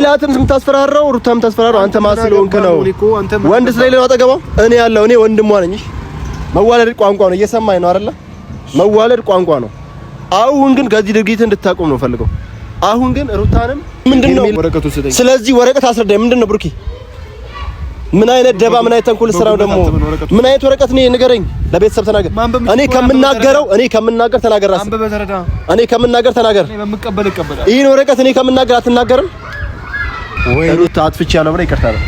ሜላትን የምታስፈራራው ሩታ የምታስፈራራው አንተ ማስለውንክ ነው። ወንድ ስለሌለው አጠገባው እኔ ያለው እኔ ወንድሟ ነኝ። መዋለድ ቋንቋ ነው። እየሰማኝ ነው አይደለ? መዋለድ ቋንቋ ነው። አሁን ግን ከዚህ ድርጊት እንድታቆም ነው ፈልገው። አሁን ግን ሩታንም ምንድነው ወረቀቱ ስለዚህ ስለዚህ ወረቀት አስረዳኝ። ምንድነው ብሩኬ? ምን አይነት ደባ ምን አይነት ተንኮል ስራው ደግሞ ምን አይነት ወረቀት ነው ንገረኝ። ለቤተሰብ ተናገር። እኔ ከምናገር ተናገር። ራስ እኔ ከምናገር ተናገር። ይሄን ወረቀት እኔ ከምናገር አትናገርም ወይ? ሩታ አጥፍቻለሁ ብለህ ይቅርታ ነው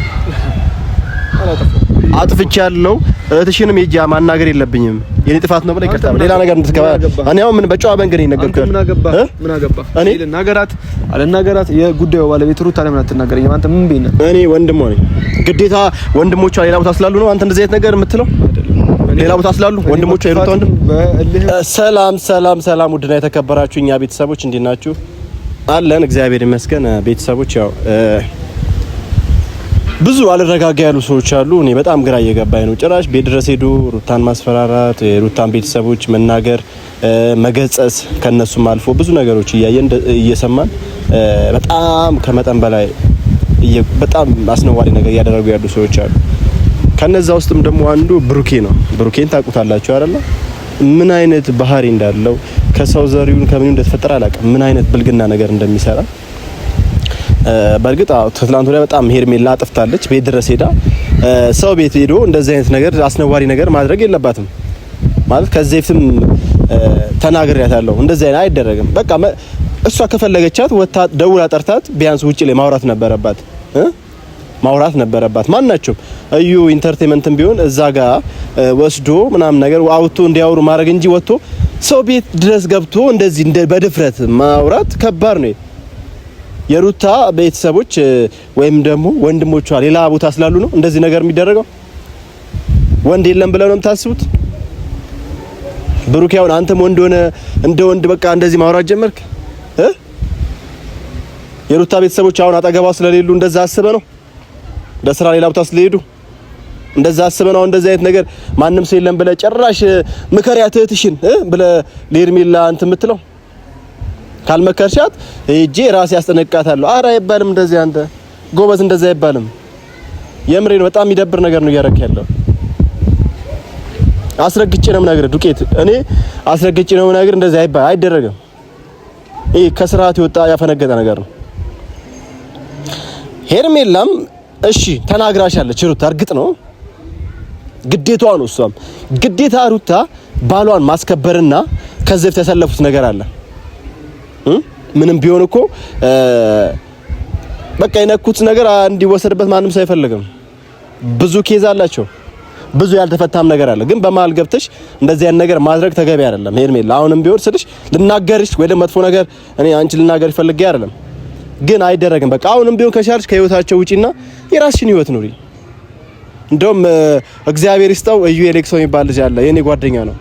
አጥፍቻለሁ። እህትሽንም ሄጄ ማናገር የለብኝም የኔ ጥፋት ነው ብለህ ይቅርታ ነው። ሌላ ነገር እንድትከባ እኔ አሁን ምን በጨዋ መንገድ ይነገርኩህ። ምን አገባ እኔ ልናገራት አልናገራት የጉዳዩ ባለቤት ሩታ ለምን አትናገረኝ? አንተ ምን ቤት ነህ? እኔ ወንድሟ ነኝ። ግዴታ ወንድሞቿ ሌላ ቦታ ስላሉ ነው አንተ እንደዚህ አይነት ነገር የምትለው? ሌላ ቦታ ስላሉ ወንድሞቿ የሩታ ወንድም። ሰላም ውድና የተከበራችሁ እኛ ቤተሰቦች እንዴት ናችሁ? አለን እግዚአብሔር ይመስገን። ቤተሰቦች ያው ብዙ አልረጋጋ ያሉ ሰዎች አሉ። እኔ በጣም ግራ እየገባኝ ነው። ጭራሽ ቤት ድረስ ሄዶ ሩታን ማስፈራራት፣ የሩታን ቤተሰቦች መናገር፣ መገጸስ ከነሱም አልፎ ብዙ ነገሮች እያየን እየሰማን በጣም ከመጠን በላይ በጣም አስነዋሪ ነገር እያደረጉ ያሉ ሰዎች አሉ። ከነዛ ውስጥም ደግሞ አንዱ ብሩኬ ነው። ብሩኬን ታውቁታላችሁ አይደል? ምን አይነት ባህሪ እንዳለው ከሰው ዘሪውን ከምን እንደተፈጠረ አላውቅም። ምን አይነት ብልግና ነገር እንደሚሰራ በእርግጥ ትላንቱ ላይ በጣም ሄርሜላ አጥፍታለች። ቤት ድረስ ሄዳ ሰው ቤት ሄዶ እንደዚህ አይነት ነገር አስነዋሪ ነገር ማድረግ የለባትም ማለት ከዚህ በፊትም ተናግሬያታለሁ። እንደዚህ አይነት አይደረግም። በቃ እሷ ከፈለገቻት ወጣ ደውላ ጠርታት ቢያንስ ውጪ ላይ ማውራት ነበረባት። ማናቸው እዩ ኢንተርቴይንመንትም ቢሆን እዛ ጋር ወስዶ ምናምን ነገር አውጥቶ እንዲያወሩ ማድረግ እንጂ ወጥቶ ሰው ቤት ድረስ ገብቶ እንደዚህ በድፍረት ማውራት ከባድ ነው። የሩታ ቤተሰቦች ወይም ደግሞ ወንድሞቿ ሌላ ቦታ ስላሉ ነው እንደዚህ ነገር የሚደረገው። ወንድ የለም ብለው ነው የምታስቡት? ብሩክ ያውን አንተም ወንድ ሆነ እንደ ወንድ በቃ እንደዚህ ማውራት ጀመርክ? የሩታ ቤተሰቦች አሁን አጠገቧ ስለሌሉ እንደዛ አስበ ነው? ለስራ ሌላ ቦታ ስለሄዱ እንደዛ አስበ ነው? እንደዚህ አይነት ነገር ማንም ሰው የለም ብለህ ጭራሽ ምከሪያት እህትሽን ብለህ ለሄርሜላ አንተ የምትለው ካልመከርሻት እጄ ራሴ ያስጠነቅቃታለሁ። ኧረ አይባልም እንደዚህ። አንተ ጎበዝ እንደዛ አይባልም። የምሬ ነው። በጣም የሚደብር ነገር ነው እያደረክ ያለው። አስረግጬ ነው የምናገረው ዱቄት። እኔ አስረግጬ ነው የምናገር። እንደዚህ አይደረግም። ይሄ ከስርዓት የወጣ ያፈነገጠ ነገር ነው። ሄርሜላም እሺ ተናግራሻለች ሩታ። እርግጥ ነው ግዴታዋ ነው። እሷም ግዴታ ሩታ ባሏን ማስከበርና ከዚህ በፊት ያሳለፉት ነገር አለ። ምንም ቢሆን እኮ በቃ የነኩት ነገር እንዲወሰድበት ማንም ሰው አይፈልግም። ብዙ ኬዝ አላቸው። ብዙ ያልተፈታም ነገር አለ። ግን በመሀል ገብተሽ እንደዚህ ያን ነገር ማድረግ ተገቢ አይደለም ሄርሜላ። አሁንም ቢሆን ስልሽ ልናገርሽ ወይ መጥፎ ነገር እኔ አንቺ ልናገርሽ ፈልጌ አይደለም፣ ግን አይደረግም። በቃ አሁንም ቢሆን ከቻልሽ ከህይወታቸው ውጪና የራስሽን ህይወት ኑሪ። እንደውም እግዚአብሔር ይስጠው እዩ ኤሌክሶ የሚባል ልጅ አለ፣ የኔ ጓደኛ ነው።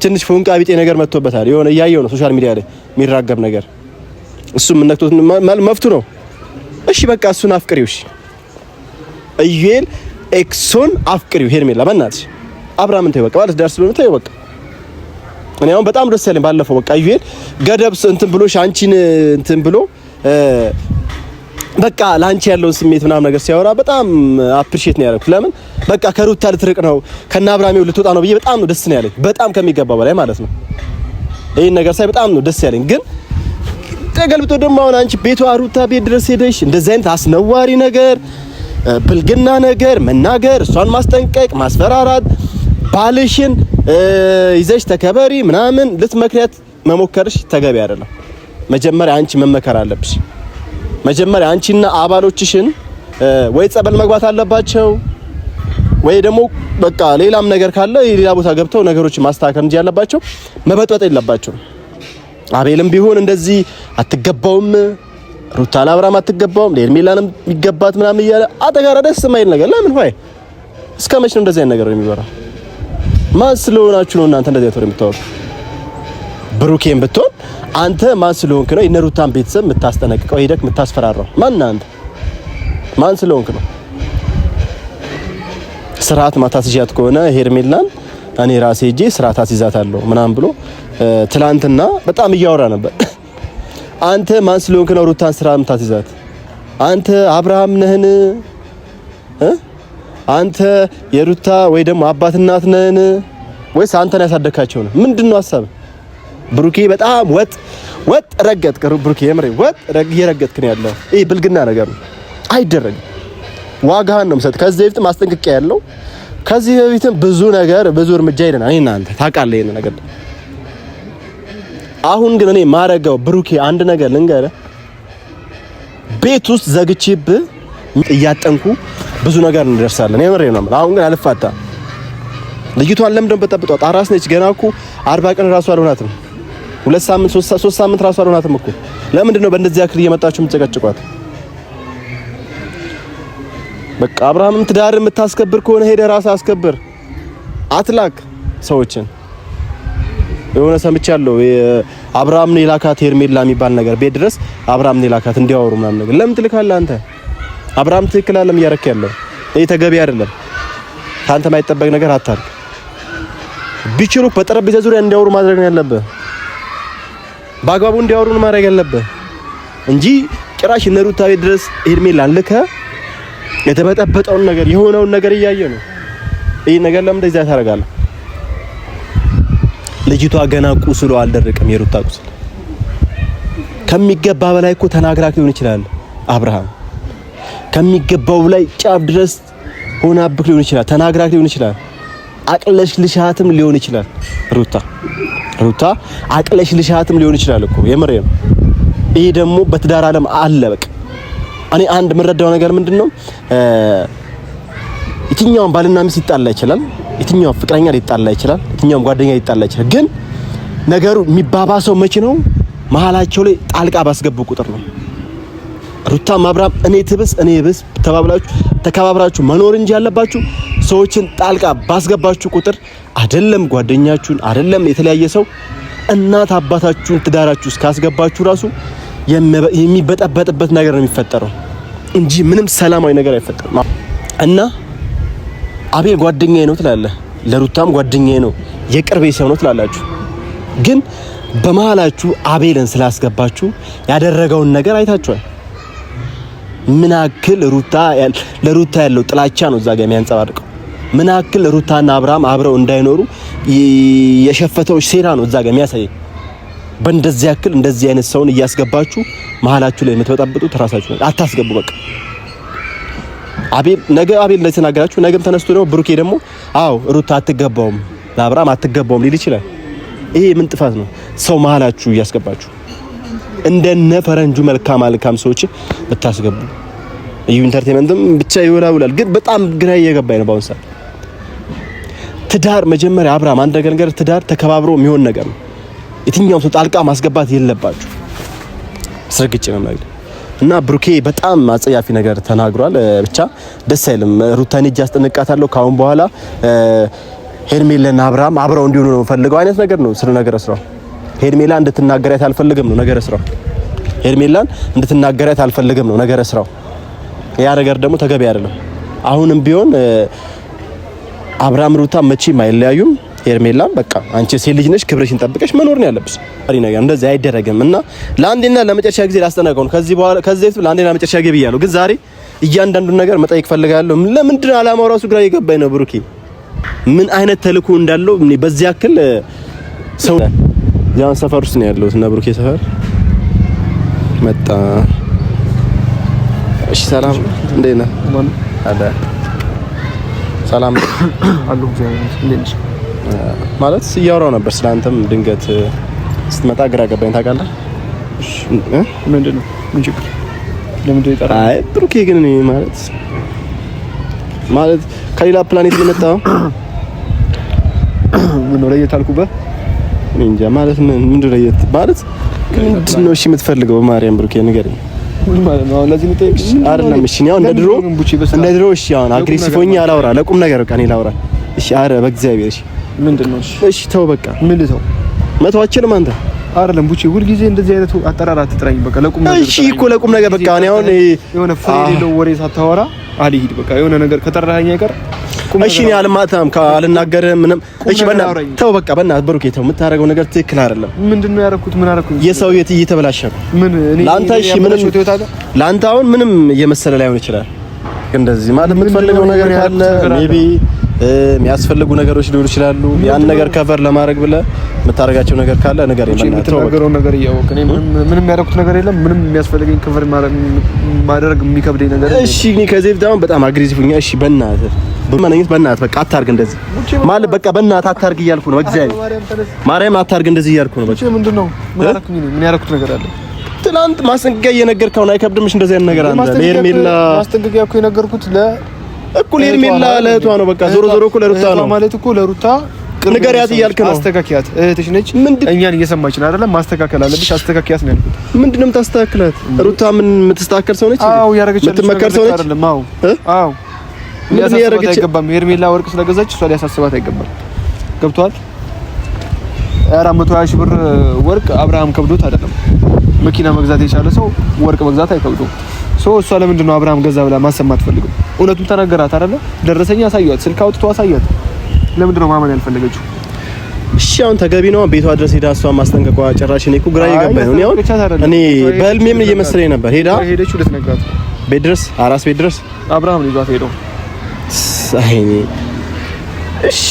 ትንሽ ፎንቃ ቢጤ ነገር መጥቶበታል። የሆነ እያየው ነው ሶሻል ሚዲያ ላይ የሚራገብ ነገር። እሱም ነክቶት መፍቱ ነው። እሺ በቃ እሱን አፍቅሪው። እሺ እዩኤል ኤክሶን አፍቅሪው። ሄርሜላ በእናትሽ አብርሃምን ተይው በቃ ማለት ዳርስ ብሎ ተይው በቃ። እኔ አሁን በጣም ደስ ያለኝ ባለፈው በቃ እዩኤል ገደብ እንትን ብሎሽ አንቺን እንትን ብሎ በቃ ላንቺ ያለውን ስሜት ምናምን ነገር ሲያወራ በጣም አፕሪሺየት ነው ያደረኩት። ለምን በቃ ከሩታ ልትርቅ ነው ከና አብርሃም ልትወጣ ነው ብዬ በጣም ነው ደስ ነው ያለኝ። በጣም ከሚገባው በላይ ማለት ነው። ይሄን ነገር ሳይ በጣም ነው ደስ ያለኝ። ግን ተገልብጦ ደግሞ አሁን አንቺ ቤቷ ሩታ ቤት ድረስ ሄደሽ እንደዚህ አይነት አስነዋሪ ነገር ብልግና ነገር መናገር፣ እሷን ማስጠንቀቅ፣ ማስፈራራት፣ ባልሽን ይዘሽ ተከበሪ ምናምን ልትመክሪያት መሞከርሽ ተገቢ አይደለም። መጀመሪያ አንቺ መመከር አለብሽ። መጀመሪያ አንቺና አባሎችሽን ወይ ጸበል መግባት አለባቸው ወይ ደግሞ በቃ ሌላም ነገር ካለ ሌላ ቦታ ገብተው ነገሮችን ማስተካከል እንጂ ያለባቸው መበጥበጥ የለባቸው። አቤልም ቢሆን እንደዚህ አትገባውም፣ ሩታ ለአብርሃም አትገባውም፣ ለሄርሜላንም ይገባት ምናምን እያለ አጠጋራ ደስ የማይል ነገር ለምን ሆይ እስከ መቼ ነው እንደዚህ አይነት ነገር የሚወራው? ማን ስለሆናችሁ ነው እናንተ እንደዚህ አይነት የምታወሩት? ብሩኬን ብትሆን አንተ ማን ስለሆንክ ነው የነ ሩታን ቤተሰብ የምታስጠነቅቀው ሄደክ የምታስፈራራው? ማን ስለሆንክ ነው? ስርዓት ማታስይዛት ከሆነ ሄርሜላን እኔ ራሴ ሄጄ ስርዓት አስይዛታለሁ ምናምን ብሎ ትላንትና በጣም እያወራ ነበር። አንተ ማን ስለሆንክ ነው ሩታን ስርዓት ማታስይዛት? አንተ አብርሃም ነህን? አንተ የሩታ ወይ ደግሞ አባት እናት ነህን? ወይስ አንተን ያሳደካቸው ነው? ምንድነው ሐሳብ? ብሩኬ በጣም ወጥ ረገጥክ። ብሩኬ የምሬ ወጥ እየረገጥክ ነው ያለው። ይሄ ብልግና ነገር ነው፣ አይደረግም። ዋጋህን ነው የምሰጥ። ከዚህ በፊት ማስጠንቀቂያ ያለው ከዚህ በፊትም ብዙ እርምጃ ሄደናል። እኔ እናንተ ታውቃለህ ይሄን ነገር። አሁን ግን እኔ ማረጋው ብሩኬ አንድ ነገር ልንገርህ፣ ቤት ውስጥ ዘግቼብህ እያጠንኩ ብዙ ነገር እንደርሳለን። የምሬ ነው። አሁን ግን አልፋታም። ልጅቷን ለምንድነው በጠብጧት? አራስ ነች ገና እኮ 40 ቀን ራሱ አልሆናትም። 2 ሳምንት 3 ሳምንት ራሱ አልሆናትም እኮ። ለምንድነው በእንደዚህ ያክል እየመጣችሁ የምትጨቀጭቋት? በቃ አብርሃምም ትዳር የምታስከብር ከሆነ ሄደህ ራስህ አስከብር። አትላክ ሰዎችን። የሆነ ሰምቻለሁ አብርሃም ነው የላካት ሄርሜላ የሚባል ነገር ቤት ድረስ አብርሃም ነው የላካት እንዲያወሩ ምናምን ነገር። ለምን ትልካለህ አንተ? አብርሃም ትክክል አይደለም እያረክ ያለው። ይሄ ተገቢ አይደለም። ካንተ ማይጠበቅ ነገር አታርግ። ቢችሉ በጠረጴዛ ዙሪያ እንዲያወሩ ማድረግ ነው ያለብህ። በአግባቡ እንዲያወሩ ነው ማድረግ ያለብህ እንጂ ጭራሽ እነ ሩታ ቤት ድረስ ሄርሜላን ልከህ የተበጠበጠውን ነገር የሆነውን ነገር እያየ ነው። ይሄ ነገር ለምን እንደዛ ታደርጋለህ? ልጅቷ ገና ቁስሉ አልደረቀም። የሩታ ቁስል ከሚገባ በላይ እኮ ተናግራክ ሊሆን ይችላል። አብርሃም ከሚገባው ላይ ጫፍ ድረስ ሆናብክ ሊሆን ይችላል። ተናግራክ ሊሆን ይችላል። አቅለሽ ልሻትም ሊሆን ይችላል። ሩታ አቅለሽ ልሻትም ሊሆን ይችላል እኮ የምሬ ነው። ይሄ ደግሞ በትዳር ዓለም አለ። በቃ እኔ አንድ የምረዳው ነገር ምንድነው፣ የትኛውም ባልና ሚስት ሊጣላ ይችላል፣ የትኛውም ፍቅረኛ ሊጣላ ይችላል፣ የትኛውም ጓደኛ ሊጣላ ይችላል። ግን ነገሩ የሚባባሰው መቼ ነው? መሀላቸው ላይ ጣልቃ ባስገቡ ቁጥር ነው። ሩታም አብርሃም እኔ ትብስ እኔ ብስ ተከባብራችሁ መኖር እንጂ ያለባችሁ ሰዎችን ጣልቃ ባስገባችሁ ቁጥር አይደለም ጓደኛችሁን አይደለም የተለያየ ሰው እናት አባታችሁን ትዳራችሁ እስካስገባችሁ ራሱ የሚበጠበጥበት ነገር ነው የሚፈጠረው እንጂ ምንም ሰላማዊ ነገር አይፈጠርም። እና አቤል ጓደኛዬ ነው ትላለህ፣ ለሩታም ጓደኛዬ ነው የቅርቤ ሰው ነው ትላላችሁ። ግን በመሃላችሁ አቤልን ስላስገባችሁ ያደረገውን ነገር አይታችኋል። ምን ያክል ለሩታ ያለው ጥላቻ ነው እዛ ጋር የሚያንጸባርቀው። ምን ያክል ሩታና አብርሃም አብረው እንዳይኖሩ የሸፈተው ሴራ ነው እዛ ጋር የሚያሳየው። በእንደዚህ ያክል እንደዚህ አይነት ሰውን እያስገባችሁ መሀላችሁ ላይ የምትበጠብጡት ራሳችሁ ነው። አታስገቡ በቃ። አቤል ላይ ተናገራችሁ፣ ነገም ተነስቶ ደግሞ ብሩኬ ደግሞ አዎ ሩታ አትገባውም ለአብርሃም አትገባውም ሊል ይችላል። ይሄ ምን ጥፋት ነው? ሰው መሀላችሁ እያስገባችሁ እንደነ ፈረንጁ መልካም ሰዎች ብታስገቡ እዩ ኢንተርቴይንመንትም ብቻ ይወላውላል። ግን በጣም ግራ እየገባኝ ነው በአሁን ሰዓት። ትዳር መጀመሪያ አብርሃም አንድ ነገር ትዳር ተከባብሮ የሚሆን ነገር ነው። የትኛውም ሰው ጣልቃ ማስገባት የለባችሁ። ስርግጭ ነው ማለት እና ብሩኬ በጣም አጸያፊ ነገር ተናግሯል። ብቻ ደስ አይልም። ሩታን እጅ አስጠነቃታለሁ ካሁን በኋላ ሄርሜላና አብርሃም አብረው እንዲሆኑ ነው ፈልገው አይነት ነገር ነው ስለ ነገር ስራው። ሄርሜላ እንድትናገራት አልፈልግም ነው ነገር ስራው። ሄርሜላን እንድትናገራት አልፈልግም ነው ነገር ስራው። ያ ነገር ደግሞ ተገቢ አይደለም። አሁንም ቢሆን አብርሃም ሩታ መቼም አይለያዩም። ሄርሜላም በቃ አንቺ ሴት ልጅ ነሽ፣ ክብርሽን ጠብቀሽ መኖር ነው ያለብሽ። አሪ ነገር እንደዚህ አይደረግም እና ለአንዴና ለመጨረሻ ጊዜ ላስጠነቀው ነው። ከዚህ በፊት ለአንዴና ለመጨረሻ ጊዜ ብያለሁ፣ ግን ዛሬ እያንዳንዱን ነገር መጠየቅ ፈልጋለሁ። ለምንድን ነው አላማው ራሱ ግራ እየገባኝ ነው። ብሩኬ ምን አይነት ተልእኮ እንዳለው በዚህ ያክል ሰው ያን ሰፈር ውስጥ ነው ያለው እና ብሩኬ ሰፈር መጣ። እሺ ሰላም፣ እንዴት ነህ? አለ ሰላም አሉ። እንዴት ነሽ? ማለት እያወራሁ ነበር ስላንተም ድንገት ስትመጣ ግራ ገባኝ። ታውቃለህ? እሺ ምንድነው? ምን ችግር? ለምንድን ነው የጠራኸኝ? አይ ብሩኬ ግን እኔ ማለት ከሌላ ፕላኔት የመጣው ምን ነው ለየት አልኩበት? እኔ እንጃ ማለት ምንድን ነው ለየት ማለት ምንድን ነው? እሺ የምትፈልገው ማርያም ብሩኬ ንገረኝ። ምን ማለት ነው? ለዚህ ነው ጠይቅሽ አይደለም? እሺ ነው እንደ ድሮ እሺ አሁን አግሬሲቭ ሆኜ አላወራ፣ ለቁም ነገር በቃ እኔ ላውራ። እሺ አረ በእግዚአብሔር እሺ ምንድነው? እሺ ተው በቃ። ምን ልተው? መተዋችንም አንተ አይደለም ቡቺ፣ ሁልጊዜ እንደዚህ አይነት አጠራር አትጥራኝ። በቃ ለቁም ነገር እሺ እኮ ለቁም ነገር በቃ እኔ አሁን የሆነ ፍሬ የሌለው ወሬ ሳታወራ አልሂድ። በቃ የሆነ ነገር ከጠራኸኝ አይቀር እሺ እኔ አልማታም ካልናገርህ ምንም እሺ በእናትህ ተው በቃ በእናትህ ብሩኬ ተው የምታደርገው ነገር ትክክል አይደለም ምንድነው ያደረኩት ምን አደረኩኝ የሰው ህይወት እየተበላሸ ነው ምን እኔ ላንተ እሺ ምንም ላንተ አሁን ምንም እየመሰለ ላይሆን ይችላል እንደዚህ ማለት የምትፈልገው ነገር ካለ ሜቢ የሚያስፈልጉ ነገሮች ሊሆኑ ይችላሉ ያን ነገር ከቨር ለማድረግ ብለህ የምታረጋቸው ነገር ካለ ነገር የምትናገረው ነገር ያወቅ እኔ ምንም ያደረኩት ነገር የለም ምንም የሚያስፈልገኝ ከቨር ማድረግ የሚከብደኝ ነገር እሺ እኔ ከዚህ በጣም በጣም አግሬሲቭ ሆኛ እሺ በእናትህ በማንኛት በእናትህ በቃ አታርግ እንደዚህ ማለት በቃ በእናትህ አታርግ እያልኩ ነው እግዚአብሔር ማርያም አታርግ እንደዚህ እያልኩ ነው በቃ ምንድነው ምን አደረኩኝ ምን ያደረኩት ነገር አለ ትላንት ማስጠንቀቂያ እየነገርከው ነው አይከብድምሽ እንደዚህ አይነት ነገር አንተ ለሄርሜላ ማስጠንቀቂያ እኮ የነገርኩት እኩል ሄርሜላ ለእህቷ ነው በቃ ዞሮ ዞሮ እኮ ለሩታ ነው ማለት እኮ ለሩታ ንገሪያት እያልክ ነው አስተካክያት እህትሽ ነች እኛን እየሰማች ነው አይደለም ማስተካከል አለብሽ አስተካክያት ነው ያልኩት ምንድነው የምታስተካክላት ሩታ ምን የምትስተካከል ሰው ነች አዎ ያረጋች የምትመከር ሰው ነች አይደለም አዎ ምን ያረጋች አይገባም ሄርሜላ ወርቅ ስለገዛች እሷ ሊያሳስባት አይገባም ገብቷል 420 ሺህ ብር ወርቅ አብርሃም ከብዶት አይደለም መኪና መግዛት የቻለ ሰው ወርቅ መግዛት አይከብደውም እሷ ለምንድን ነው አብርሃም ገዛ ብላ ማሰማት ፈልገው እውነቱን ተናገራት አይደለ ደረሰኛ አሳያት ስልክ አውጥቶ አሳያት ለምንድን ነው ማመን ያልፈለገችው እሺ አሁን ተገቢ ነው ቤቷ ድረስ ሄዳ እሷ ማስጠንቀቋ ጭራሽ እኔ እኮ ግራ እየገባኝ ነው እኔ በህልሜ ምን እየመሰለኝ ነበር ሄደችው ልትነግራት ቤት ድረስ አራስ ቤት ድረስ አብርሃም ይዟት ሄደው አይኔ እሺ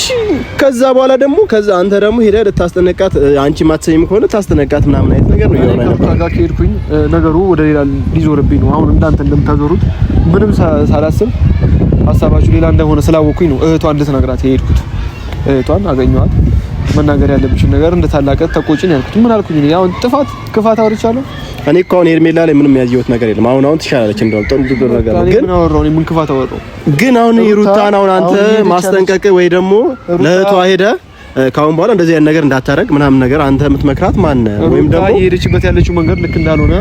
ከዛ በኋላ ደግሞ አንተ ደግሞ ሄደህ ልታስጠነቃት አንቺ ማትሰሚም ከሆነ ታስጠነቃት ምናምን አይነት ነገር ነው ያወራኝ ነበር ጋር ከሄድኩኝ ነገሩ ወደ ሌላ ሊዞርብኝ ነው አሁን እንዳንተ እንደምታዞሩት ምንም ሳላስብ ሐሳባችሁ ሌላ እንደሆነ ስላወኩኝ ነው እህቷን ልትነግራት የሄድኩት እህቷን አገኘኋት መናገር ያለብሽን ነገር እንደ ታላቀት ተቆጪኝ ያልኩት ምን አልኩኝ እኔ አሁን ክፋት አውርቻለሁ እኔ እኮ አሁን ሄርሜላ ላይ ምንም ያየሁት ነገር የለም አሁን ትሻላለች እንደውም ጥሩ ነገር ነው ግን አወራው እኔ ምን ክፋት አወራው ግን አሁን ሩታን አሁን አንተ ማስጠንቀቅ ወይ ደግሞ ለእህቷ ሄደ ካሁን በኋላ እንደዚህ አይነት ነገር እንዳታረግ ምናምን ነገር አንተ የምትመክራት ማን ነው ወይም ደግሞ የሄደችበት ያለችው መንገድ ልክ እንዳልሆነ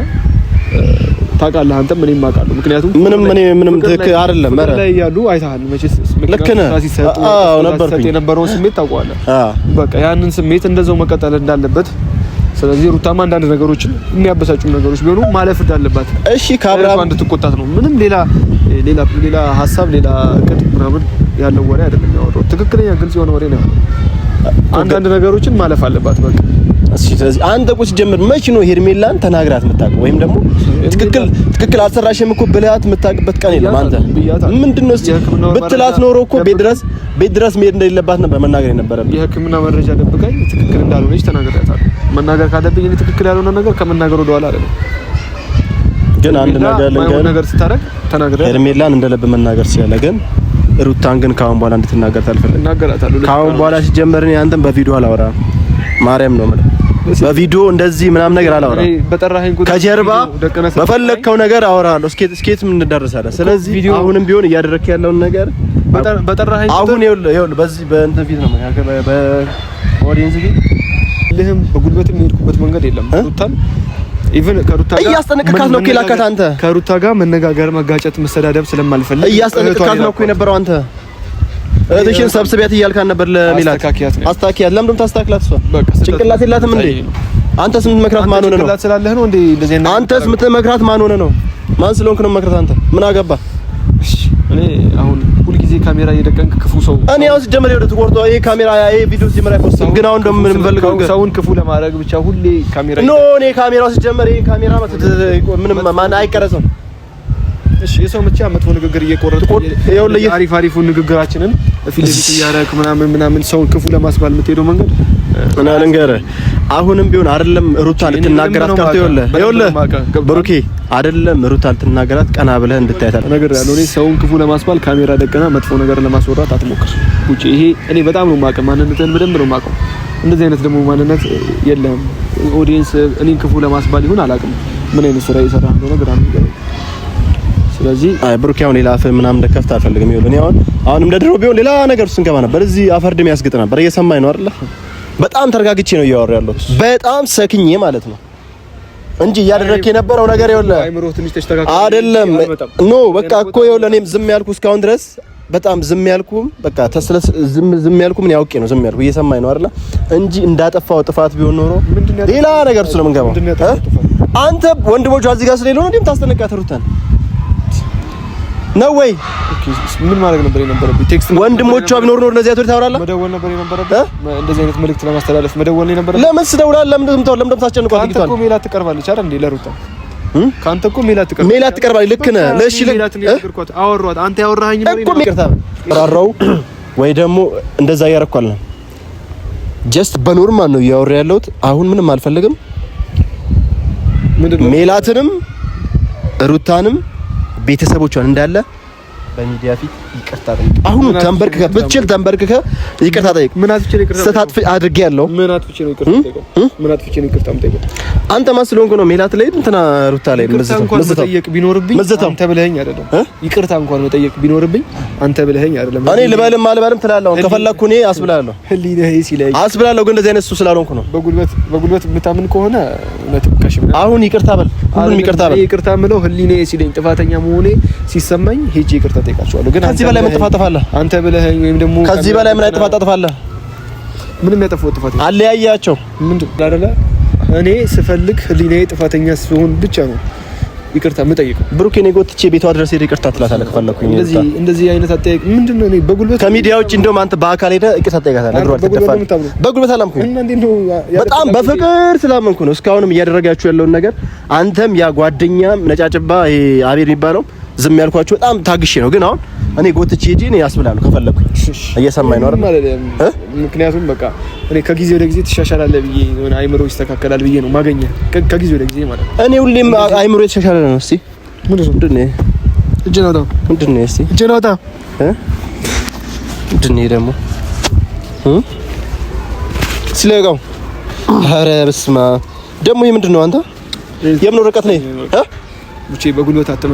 ታውቃለህ አንተም እኔም አውቃለሁ ምክንያቱም ምንም ትክክል አይደለም ማለት ላይ ያሉ አይተሃል መቼስ ልክ ነህ አዎ ነበርኩኝ የነበረውን ስሜት ታውቀዋለህ በቃ ያንን ስሜት እንደዛው መቀጠል እንዳለበት ስለዚህ ሩታማ አንዳንድ ነገሮችን የሚያበሳጩ ነገሮች ቢሆኑ ማለፍ እንዳለባት እሺ ከአብርሃም እንድትቆጣት ነው ምንም ሌላ ሐሳብ ሌላ እቅድ ምናምን ያለው ወሬ አይደለም ያወራው ትክክለኛ ግልጽ የሆነ ወሬ ነው አንዳንድ ነገሮችን ማለፍ አለባት በቃ እሺ ስለዚህ አንተ ቁጭ ጀምር መች ነው ሄርሜላን ተናግራት የምታውቀው ወይም ደግሞ ትክክል አልሰራሽም እኮ ብለሃት የምታውቅበት ቀን የለም አንተ ምንድነው ብትላት ኖሮ እኮ ቤት ድረስ መሄድ እንደሌለባት ነበር መናገር የነበረብህ የሕክምና መረጃ ደብቀኝ ትክክል እንዳልሆነች ተናግሬያታለሁ መናገር ካለብኝ እኔ ትክክል ያልሆነ ነገር ከመናገር ወደ ኋላ አይደለም ግን አንድ ነገር ስታረግ ተናግሬ ሄርሜላን እንደለብ መናገር ሲያለ ግን ሩታን ግን ካሁን በኋላ እንድትናገር ታልፈልግ እናገራታለሁ ካሁን በኋላ ሲጀመር እኔ አንተን በቪዲዮ አላወራም ማርያም ነው ማለት በቪዲዮ እንደዚህ ምናምን ነገር አላወራም በጠራኸኝ ቁጥር ከጀርባ በፈለግከው ነገር አወራለሁ እስኬት ምን እንደርሳለን ስለዚህ አሁንም ቢሆን እያደረክ ያለውን ነገር በጠራኸኝ አሁን ይኸውልህ በዚህ በእንትን ፊት ነው በኦዲየንስ ፊት ልህም በጉልበትም የሄድኩበት መንገድ የለም ሩታን ኢቭን ከሩታ ጋር እያስጠነቀቃት ነው ከላካት አንተ ከሩታ ጋር መነጋገር መጋጨት መሰዳደብ ስለማልፈልግ እያስጠነቀቃት ነው እኮ የነበረው አንተ እህትሽን ሰብስቢያት እያልካን ነበር ለሚላት አስተካክያት ለምንድን ታስተካክላት እሷ ጭንቅላት የላትም እንዴ አንተስ የምትመክራት ማን ሆነ ነው ጭንቅላት ስላለህ ነው እንዴ እንደዚህ አይነት አንተስ የምትመክራት ማን ሆነ ነው ማን ስለሆንክ ነው መክራት አንተ ምን አገባ እኔ አሁን ሁሉ ጊዜ ካሜራ እየደቀንክ ክፉ ሰው እኔ አሁን ሲጀመር ይወደ ተቆርጦ ይሄ ካሜራ ይሄ ቪዲዮ ሲጀመር አይፖስትም ግን አሁን ደግሞ ምን ፈልገው ሰውን ክፉ ለማድረግ ብቻ ሁሌ ካሜራ ኖ እኔ ካሜራው ሲጀመር ይሄ ካሜራ ምንም ማን አይቀረጽም እሺ የሰው ብቻ መጥፎ ንግግር እየቆረጥኩ አሪፍ ንግግራችንን ፊት ለፊት እያደረክ ምናምን ሰውን ክፉ ለማስባል የምትሄደው መንገድ እና ልንገርህ አሁንም ቢሆን አይደለም ሩታ ልትናገራት ቀርቶ ይኸውልህ ብሩኬ አይደለም ሩታ ልትናገራት ቀና ብለህ እንድታያታል ነገር ያለው እኔ ሰውን ክፉ ለማስባል ካሜራ ደቀና መጥፎ ነገር ለማስወራት አትሞክር ውጪ ይሄ እኔ በጣም ነው የማውቀው ማንነትን በደንብ ነው የማውቀው እንደዚህ አይነት ደግሞ ማንነት የለም ኦዲየንስ እኔን ክፉ ለማስባል ይሁን አላውቅም ምን አይነት ስራ እየሰራ እንደሆነ ግራ ነው ስለዚህ ብሩኬ አሁን ሌላ አፍ ምናምን እንደከፍት አልፈልግም ይኸውልህ እኔ አሁንም እንደ ድሮ ቢሆን ሌላ ነገር ውስጥ እንገባ ነበር እዚህ አፈርድም ያስገጥ ነበር እየሰማኝ ነው አይደል በጣም ተረጋግቼ ነው እያወራሁ ያለሁት በጣም ሰክኜ ማለት ነው እንጂ እያደረክ የነበረው ነገር ይኸውልህ አይምሮ ትንሽ ተስተካክሎ አይደለም ኖ በቃ እኮ ይኸውልህ እኔም ዝም ያልኩ እስካሁን ድረስ በጣም ዝም ያልኩም በቃ ዝም ያልኩም እኔ አውቄ ነው ዝም ያልኩ እየሰማኝ ነው አይደል እንጂ እንዳጠፋው ጥፋት ቢሆን ኖሮ ሌላ ነገር ውስጥ ነው የምንገባው አንተ ወንድሞቹ እዚህ ጋር ስለሌለው ነው እንዴም ታስጠነቅቃት ሩታን ነው ወይ እኮ ምን ማድረግ ነበር የነበረብኝ? ቴክስት ወንድሞቿ ቢኖር ነው እንደዚህ አትወድ ታወራለህ? መደወል ነበር የነበረብኝ። እንደዚህ አይነት መልእክት ለማስተላለፍ መደወል ነው የነበረብኝ። ለምን ስደውላለህ? ለምን ታስጨንቀው? አንተ እኮ ሜላት ትቀርባለች አይደል እንዴ ለሩታ? ካንተ እኮ ሜላት ትቀርባለች። ልክ ነህ። ለእሺ አወራኋት። አንተ ያወራኸኝ ነው እኮ ይቅርታ ራራው ወይ ደግሞ እንደዛ እያረኳል ነው። ጀስት በኖርማል ነው እያወራ ያለሁት። አሁን ምንም አልፈልግም። ሜላትንም ሩታንም ቤተሰቦቿን እንዳለ በሚዲያ ፊት ይቅርታ ጠይቅ። አሁን ተንበርክከህ ብትችል ተንበርክከህ ይቅርታ ጠይቅ። ምን አጥፍቼ ነው ይቅርታ ስህተት አድርጌያለሁ። ምን አጥፍቼ ነው ይቅርታ ጠይቀው? ምን አጥፍቼ ነው ይቅርታ የምጠይቀው? አንተ ማስለሆንኩ ነው ሜላት ላይ እንትና ሩታ ላይ መጠየቅ ቢኖርብኝ አንተ ብለኸኝ አይደለም። ይቅርታ እንኳን መጠየቅ ቢኖርብኝ አንተ ብለኸኝ አይደለም። እኔ ልበልም አልበልም ትላለህ። አሁን ከፈለኩ እኔ አስብላለሁ። ህሊናዬ ሲለኝ አስብላለሁ። ግን እንደዚህ አይነት እሱ ስላልሆንኩ ነው። በጉልበት የምታምን ከሆነ እውነትም ከሽም አሁን ይቅርታ በል። ሁሉንም ይቅርታ በል። ይቅርታ የምለው ህሊናዬ ሲለኝ ጥፋተኛ መሆኔ ሲሰማኝ ሄጄ ይቅርታ ጠይቃቸዋለሁ። ግን ከዚህ በላይ ምን ጥፋት አጠፋለህ? አንተ ብለኸኝ ወይም ደግሞ ከዚህ በላይ ምን ጥፋት አጠፋለህ? ምንም ያጠፋው ጥፋት አለያያቸው ምንድን አይደለ? እኔ ስፈልግ ህሊናዬ ጥፋተኛ ሲሆን ብቻ ነው ይቅርታ የምጠይቀው። ብሩክ እኔ ጎትቼ ቤቷ ድረስ ሄደ ይቅርታ ትላታለህ ከፈለኩኝ። እንደዚህ አይነት አጠያየቅ ምንድነው? እኔ በጉልበት ከሚዲያ ውጪ እንደውም አንተ በአካል ሄደህ ይቅርታ ጠይቃታለህ። በጉልበት አላምኩኝ። በጣም በፍቅር ስላመንኩ ነው እስካሁንም እያደረጋችሁ ያለውን ነገር። አንተም ያ ጓደኛም ነጫጭባ ይሄ አቤል የሚባለው ዝም ያልኳችሁ በጣም ታግሼ ነው። ግን አሁን እኔ ጎትቼ ሄጄ እኔ ያስብላለሁ ከፈለኩኝ። እየሰማኝ ነው አይደል? ምክንያቱም በቃ እኔ ከጊዜ ወደ ጊዜ ትሻሻላለህ ብዬ የሆነ አይምሮ ይስተካከላል ብዬ ነው ማገኘህ ከጊዜ ወደ ጊዜ ማለት ነው። እኔ ሁሌም አይምሮ የተሻሻለ ነው። እስቲ ምንድን ነው እጄን አውጣ። ምንድን ነው እስቲ እጄን አውጣ። ምንድን ነው ደግሞ ስለጋው? ኧረ በስመ አብ ደግሞ ምንድን ነው አንተ? የምን ወረቀት ነው? ብቻ በጉልበት አትመ